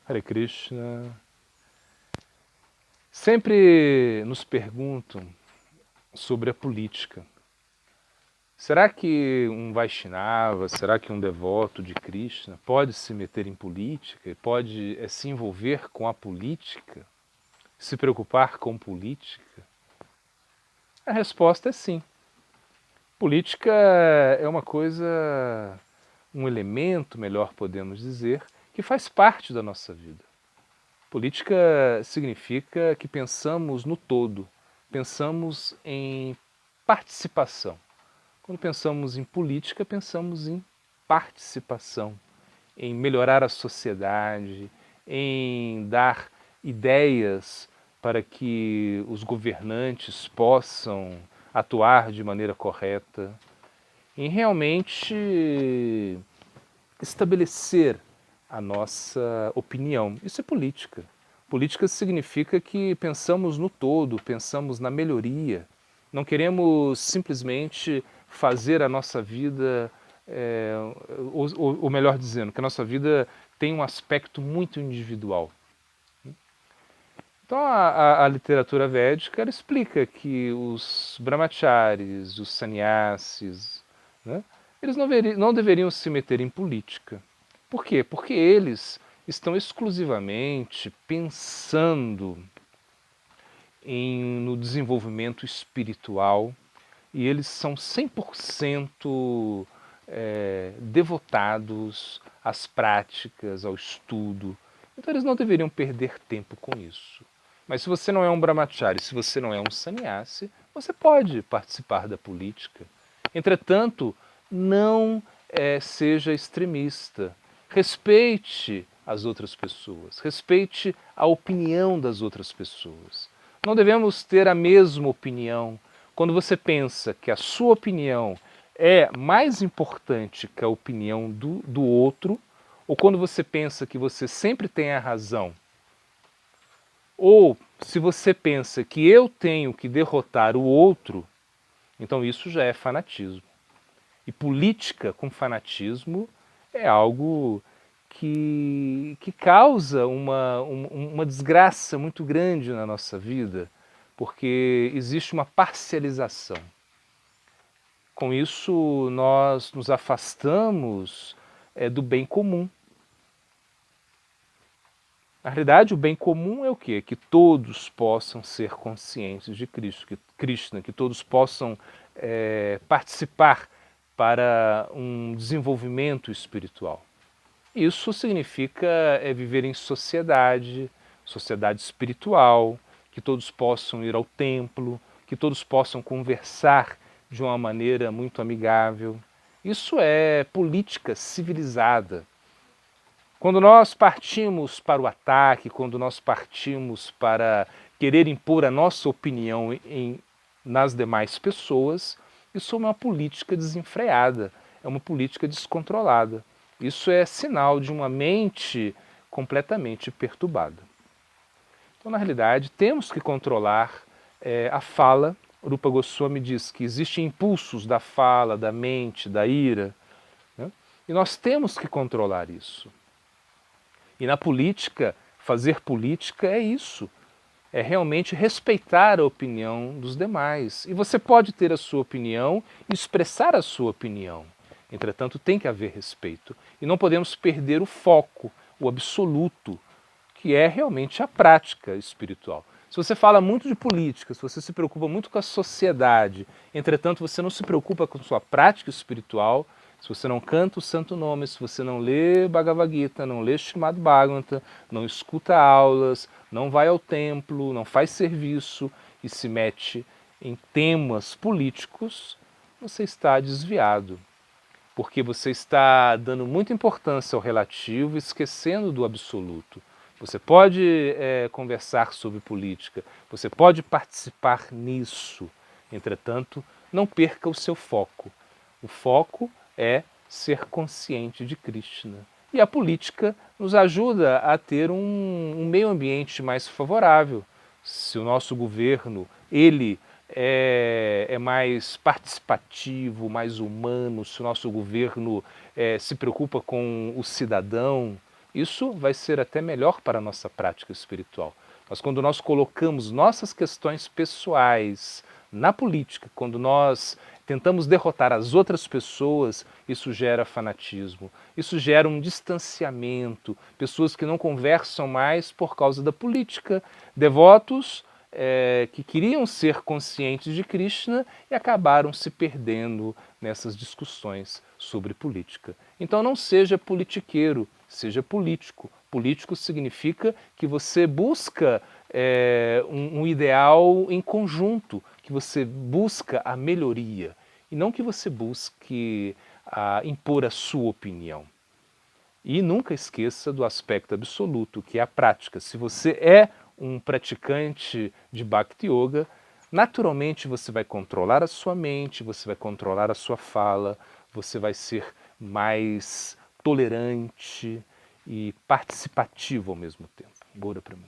Hare Krishna. Sempre nos perguntam sobre a política. Será que um Vaishnava, será que um devoto de Krishna pode se meter em política e pode se envolver com a política, se preocupar com política? A resposta é sim. Política é uma coisa, um elemento, melhor podemos dizer, que faz parte da nossa vida. Política significa que pensamos no todo, pensamos em participação. Quando pensamos em política, pensamos em participação, em melhorar a sociedade, em dar ideias para que os governantes possam atuar de maneira correta, em realmente estabelecer a nossa opinião. Isso é política. Política significa que pensamos no todo, pensamos na melhoria. Não queremos simplesmente fazer a nossa vida, ou melhor dizendo, que a nossa vida tem um aspecto muito individual. Então a literatura védica ela explica que os brahmacharis, os sannyasis, né, eles não deveriam se meter em política. Por quê? Porque eles estão exclusivamente pensando no desenvolvimento espiritual e eles são 100% devotados às práticas, ao estudo. Então eles não deveriam perder tempo com isso. Mas se você não é um brahmachari, se você não é um sannyasi, você pode participar da política. Entretanto, não seja extremista. Respeite as outras pessoas, respeite a opinião das outras pessoas. Não devemos ter a mesma opinião. Quando você pensa que a sua opinião é mais importante que a opinião do outro, ou quando você pensa que você sempre tem a razão, ou se você pensa que eu tenho que derrotar o outro, então isso já é fanatismo. E política com fanatismo é algo que causa uma desgraça muito grande na nossa vida, porque existe uma parcialização. Com isso, nós nos afastamos do bem comum. Na realidade, o bem comum é o quê? Que todos possam ser conscientes de Cristo, que Krishna, que todos possam participar para um desenvolvimento espiritual. Isso significa viver em sociedade, sociedade espiritual, que todos possam ir ao templo, que todos possam conversar de uma maneira muito amigável. Isso é política civilizada. Quando nós partimos para o ataque, quando nós partimos para querer impor a nossa opinião nas demais pessoas, isso é uma política desenfreada, é uma política descontrolada. Isso é sinal de uma mente completamente perturbada. Então, na realidade, temos que controlar a fala. Rupa Goswami diz que existem impulsos da fala, da mente, da ira, né? E nós temos que controlar isso. E na política, fazer política é isso. É realmente respeitar a opinião dos demais. E você pode ter a sua opinião e expressar a sua opinião. Entretanto, tem que haver respeito. E não podemos perder o foco, o absoluto, que é realmente a prática espiritual. Se você fala muito de política, se você se preocupa muito com a sociedade, entretanto você não se preocupa com sua prática espiritual, se você não canta o santo nome, se você não lê Bhagavad Gita, não lê Srimad Bhagavatam, não escuta aulas, não vai ao templo, não faz serviço e se mete em temas políticos, você está desviado. Porque você está dando muita importância ao relativo, esquecendo do absoluto. Você pode conversar sobre política, você pode participar nisso. Entretanto, não perca o seu foco. O foco é ser consciente de Krishna. E a política nos ajuda a ter um meio ambiente mais favorável. Se o nosso governo ele é mais participativo, mais humano, se o nosso governo se preocupa com o cidadão, Isso vai ser até melhor para a nossa prática espiritual. Mas quando nós colocamos nossas questões pessoais na política, quando nós tentamos derrotar as outras pessoas, isso gera fanatismo, isso gera um distanciamento, pessoas que não conversam mais por causa da política, devotos que queriam ser conscientes de Krishna e acabaram se perdendo nessas discussões sobre política. Então não seja politiqueiro, seja político. Político significa que você busca um ideal em conjunto, que você busca a melhoria, e não que você busque impor a sua opinião. E nunca esqueça do aspecto absoluto, que é a prática. Se você é um praticante de Bhakti Yoga, naturalmente você vai controlar a sua mente, você vai controlar a sua fala, você vai ser mais tolerante e participativo ao mesmo tempo. Bora para mim.